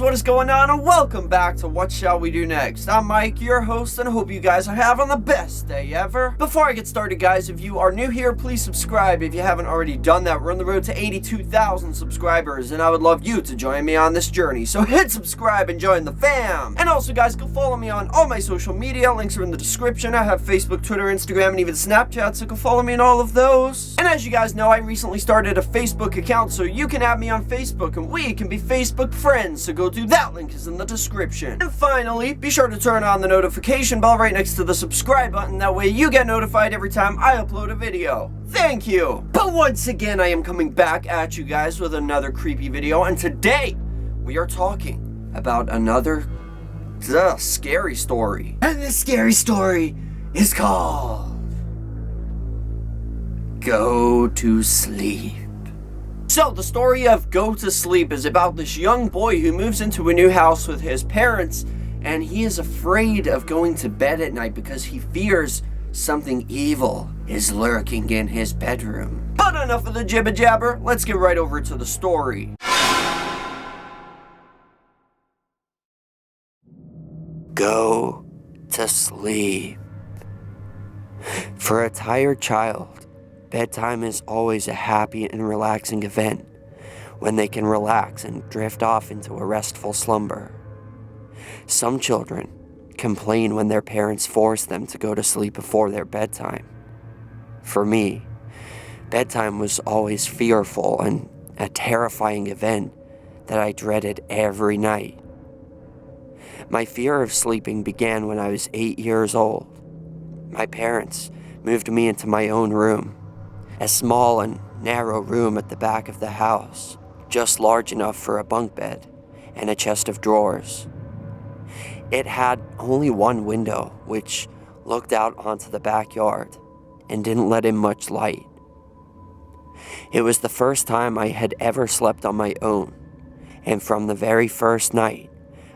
what is going on, and welcome back to What Shall We Do Next. I'm Mike, your host, and I hope you guys are having the best day ever. Before I get started, guys, if you are new here, please subscribe if you haven't already done that. We're on the road to 82,000 subscribers, and I would love you to join me on this journey. So hit subscribe and join the fam. And also, guys, go follow me on all my social media. Links are in the description. I have Facebook, Twitter, Instagram, and even Snapchat, so go follow me on all of those. And as you guys know, I recently started a Facebook account, so you can add me on Facebook, and we can be Facebook friends. So go do that, link is in the description. And finally, be sure to turn on the notification bell right next to the subscribe button. That way you get notified every time I upload a video. Thank you! But once again, I am coming back at you guys with another creepy video, and today we are talking about another scary story. And this scary story is called Go to Sleep. So, the story of Go to Sleep is about this young boy who moves into a new house with his parents, and he is afraid of going to bed at night because he fears something evil is lurking in his bedroom. But enough of the jibber jabber, let's get right over to the story. Go to sleep. For a tired child, bedtime is always a happy and relaxing event when they can relax and drift off into a restful slumber. Some children complain when their parents force them to go to sleep before their bedtime. For me, bedtime was always fearful and a terrifying event that I dreaded every night. My fear of sleeping began when I was 8 years old. My parents moved me into my own room. A small and narrow room at the back of the house, just large enough for a bunk bed and a chest of drawers. It had only one window, which looked out onto the backyard and didn't let in much light. It was the first time I had ever slept on my own, and from the very first night,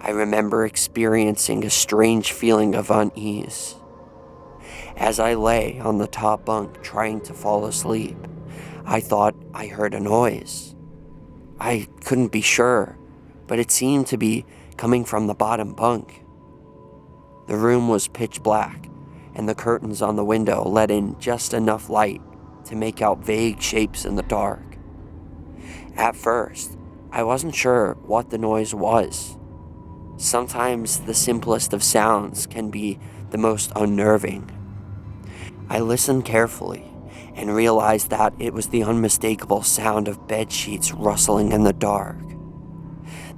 I remember experiencing a strange feeling of unease. As I lay on the top bunk trying to fall asleep, I thought I heard a noise. I couldn't be sure, but it seemed to be coming from the bottom bunk. The room was pitch black, and the curtains on the window let in just enough light to make out vague shapes in the dark. At first, I wasn't sure what the noise was. Sometimes the simplest of sounds can be the most unnerving. I listened carefully and realized that it was the unmistakable sound of bed sheets rustling in the dark.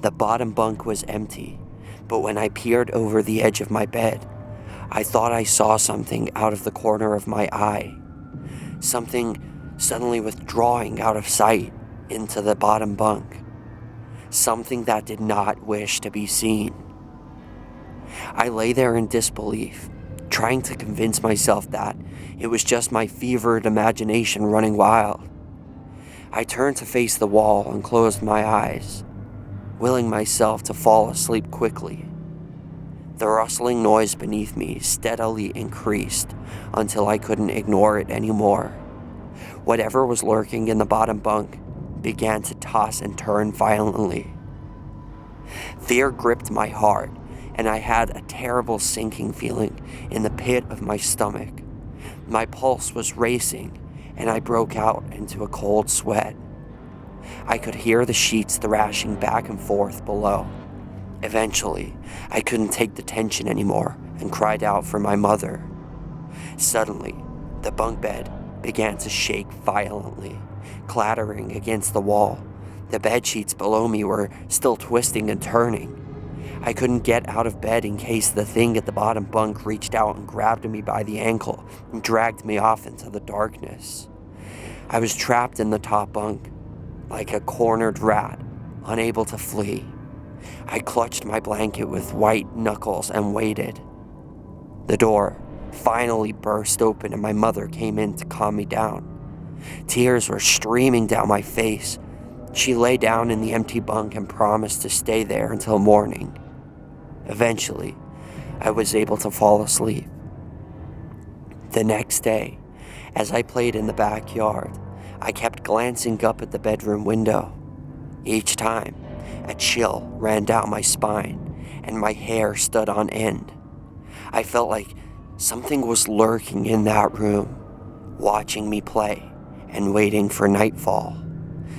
The bottom bunk was empty, but when I peered over the edge of my bed, I thought I saw something out of the corner of my eye. Something suddenly withdrawing out of sight into the bottom bunk. Something that did not wish to be seen. I lay there in disbelief, trying to convince myself that it was just my fevered imagination running wild. I turned to face the wall and closed my eyes, willing myself to fall asleep quickly. The rustling noise beneath me steadily increased until I couldn't ignore it anymore. Whatever was lurking in the bottom bunk began to toss and turn violently. Fear gripped my heart, and I had a terrible sinking feeling in the pit of my stomach. My pulse was racing, and I broke out into a cold sweat. I could hear the sheets thrashing back and forth below. Eventually, I couldn't take the tension anymore and cried out for my mother. Suddenly, the bunk bed began to shake violently, clattering against the wall. The bed sheets below me were still twisting and turning. I couldn't get out of bed in case the thing at the bottom bunk reached out and grabbed me by the ankle and dragged me off into the darkness. I was trapped in the top bunk, like a cornered rat, unable to flee. I clutched my blanket with white knuckles and waited. The door finally burst open and my mother came in to calm me down. Tears were streaming down my face. She lay down in the empty bunk and promised to stay there until morning. Eventually, I was able to fall asleep. The next day, as I played in the backyard, I kept glancing up at the bedroom window. Each time, A chill ran down my spine, and my hair stood on end. I felt like something was lurking in that room, watching me play and waiting for nightfall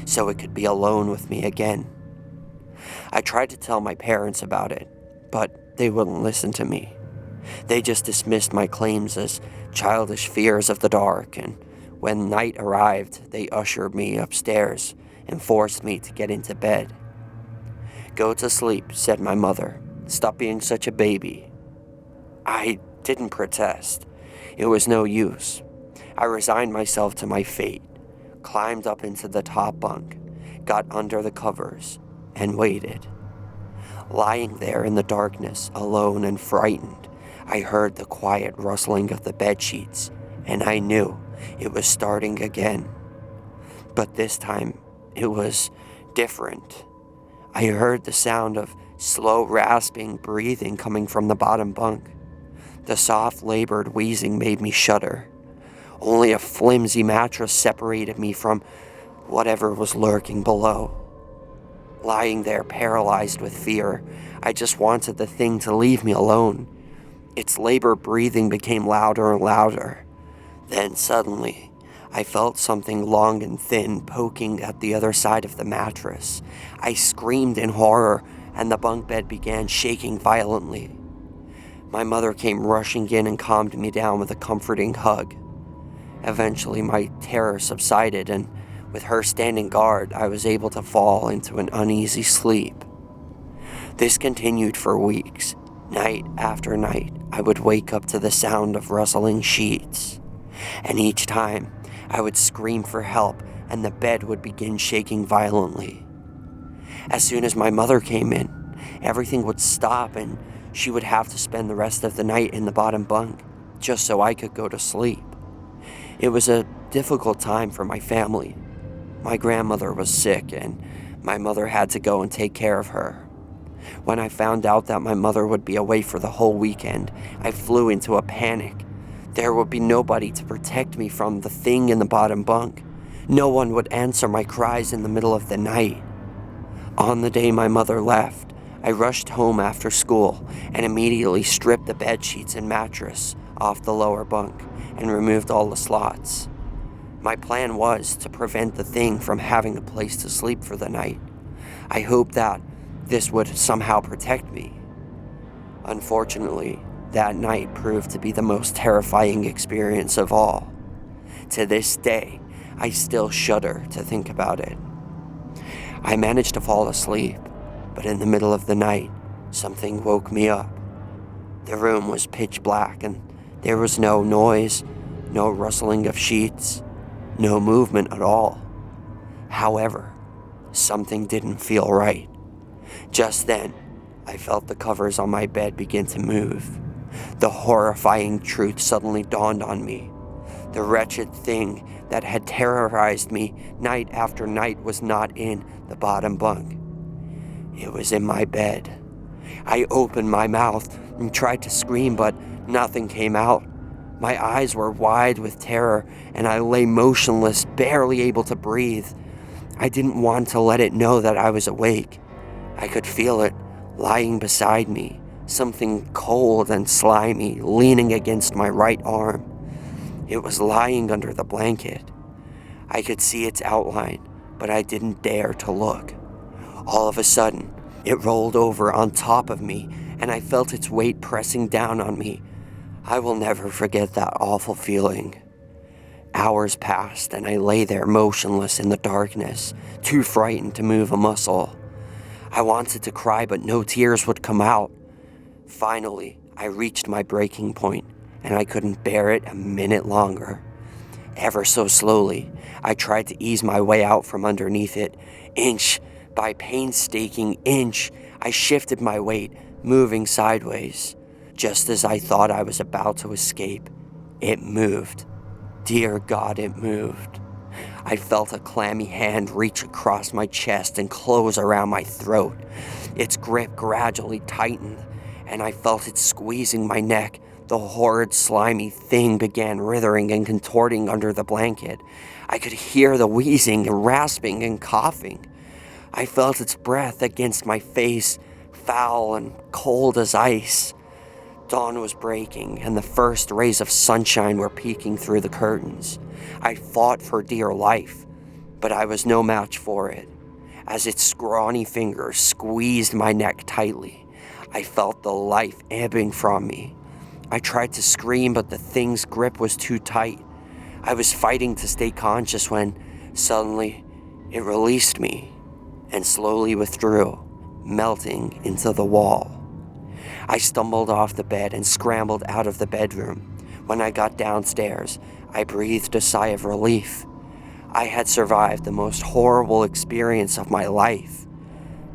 so it could be alone with me again. I tried to tell my parents about it, but they wouldn't listen to me. They just dismissed my claims as childish fears of the dark, and when night arrived, they ushered me upstairs and forced me to get into bed. "Go to sleep," said my mother. "Stop being such a baby." I didn't protest. It was no use. I resigned myself to my fate, climbed up into the top bunk, got under the covers, and waited. Lying there in the darkness, alone and frightened, I heard the quiet rustling of the bedsheets, and I knew it was starting again. But this time, it was different. I heard the sound of slow, rasping breathing coming from the bottom bunk. The soft, labored wheezing made me shudder. Only a flimsy mattress separated me from whatever was lurking below. Lying there, paralyzed with fear, I just wanted the thing to leave me alone. Its labored breathing became louder and louder. Then suddenly, I felt something long and thin poking at the other side of the mattress. I screamed in horror, and the bunk bed began shaking violently. My mother came rushing in and calmed me down with a comforting hug. Eventually, my terror subsided, and with her standing guard, I was able to fall into an uneasy sleep. This continued for weeks. Night after night, I would wake up to the sound of rustling sheets. And each time, I would scream for help, and the bed would begin shaking violently. As soon as my mother came in, everything would stop, and she would have to spend the rest of the night in the bottom bunk, just so I could go to sleep. It was a difficult time for my family. My grandmother was sick, and my mother had to go and take care of her. When I found out that my mother would be away for the whole weekend, I flew into a panic. There would be nobody to protect me from the thing in the bottom bunk. No one would answer my cries in the middle of the night. On the day my mother left, I rushed home after school and immediately stripped the bedsheets and mattress off the lower bunk and removed all the slots. My plan was to prevent the thing from having a place to sleep for the night. I hoped that this would somehow protect me. Unfortunately, that night proved to be the most terrifying experience of all. To this day, I still shudder to think about it. I managed to fall asleep, but in the middle of the night, something woke me up. The room was pitch black, and there was no noise, no rustling of sheets, no movement at all. However, something didn't feel right. Just then, I felt the covers on my bed begin to move. The horrifying truth suddenly dawned on me. The wretched thing that had terrorized me night after night was not in the bottom bunk. It was in my bed. I opened my mouth and tried to scream, but nothing came out. My eyes were wide with terror, and I lay motionless, barely able to breathe. I didn't want to let it know that I was awake. I could feel it lying beside me, something cold and slimy leaning against my right arm. It was lying under the blanket. I could see its outline, but I didn't dare to look. All of a sudden, it rolled over on top of me, and I felt its weight pressing down on me. I will never forget that awful feeling. Hours passed, and I lay there motionless in the darkness, too frightened to move a muscle. I wanted to cry, but no tears would come out. Finally, I reached my breaking point, and I couldn't bear it a minute longer. Ever so slowly, I tried to ease my way out from underneath it. Inch by painstaking inch, I shifted my weight, moving sideways. Just as I thought I was about to escape, it moved. Dear God, it moved. I felt a clammy hand reach across my chest and close around my throat. Its grip gradually tightened, and I felt it squeezing my neck. The horrid, slimy thing began writhing and contorting under the blanket. I could hear the wheezing and rasping and coughing. I felt its breath against my face, foul and cold as ice. Dawn was breaking, and the first rays of sunshine were peeking through the curtains. I fought for dear life, but I was no match for it. As its scrawny fingers squeezed my neck tightly, I felt the life ebbing from me. I tried to scream, but the thing's grip was too tight. I was fighting to stay conscious when, suddenly, it released me and slowly withdrew, melting into the wall. I stumbled off the bed and scrambled out of the bedroom. When I got downstairs, I breathed a sigh of relief. I had survived the most horrible experience of my life.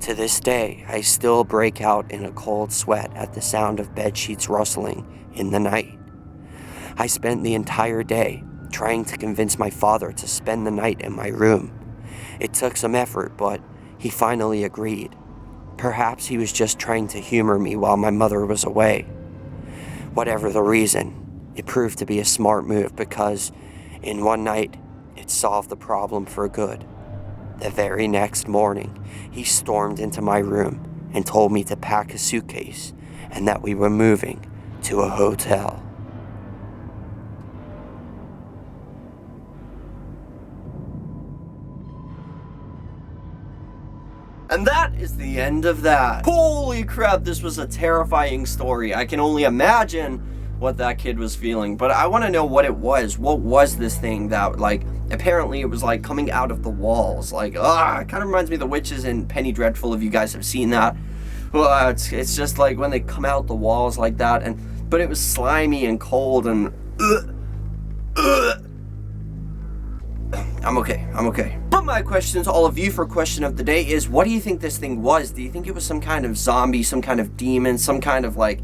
To this day, I still break out in a cold sweat at the sound of bedsheets rustling in the night. I spent the entire day trying to convince my father to spend the night in my room. It took some effort, but he finally agreed. Perhaps he was just trying to humor me while my mother was away. Whatever the reason, it proved to be a smart move because, in one night, it solved the problem for good. The very next morning, he stormed into my room and told me to pack a suitcase and that we were moving to a hotel. And that is the end of that. Holy crap, this was a terrifying story. I can only imagine what that kid was feeling, but I want to know what it was. What was this thing that, like, apparently it was like coming out of the walls? Like, it kind of reminds me of the witches in Penny Dreadful, if you guys have seen that. It's just like when they come out the walls like that, but it was slimy and cold and I'm okay. But my question to all of you for question of the day is, what do you think this thing was? Do you think it was some kind of zombie, some kind of demon, some kind of like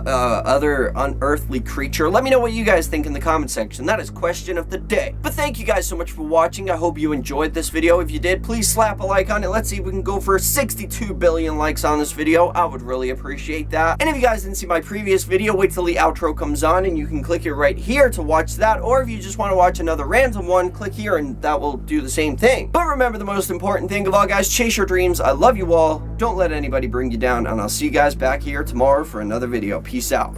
other unearthly creature? Let me know what you guys think in the comment section. That is question of the day. But thank you guys so much for watching. I hope you enjoyed this video. If you did, please slap a like on it. Let's see if we can go for 62 billion likes on this video. I would really appreciate that. And if you guys didn't see my previous video, wait till the outro comes on and you can click it right here to watch that. Or if you just want to watch another random one, click here and that will do the same thing. But remember, the most important thing of all, guys, chase your dreams. I love you all. Don't let anybody bring you down, and I'll see you guys back here tomorrow for another video. Peace out.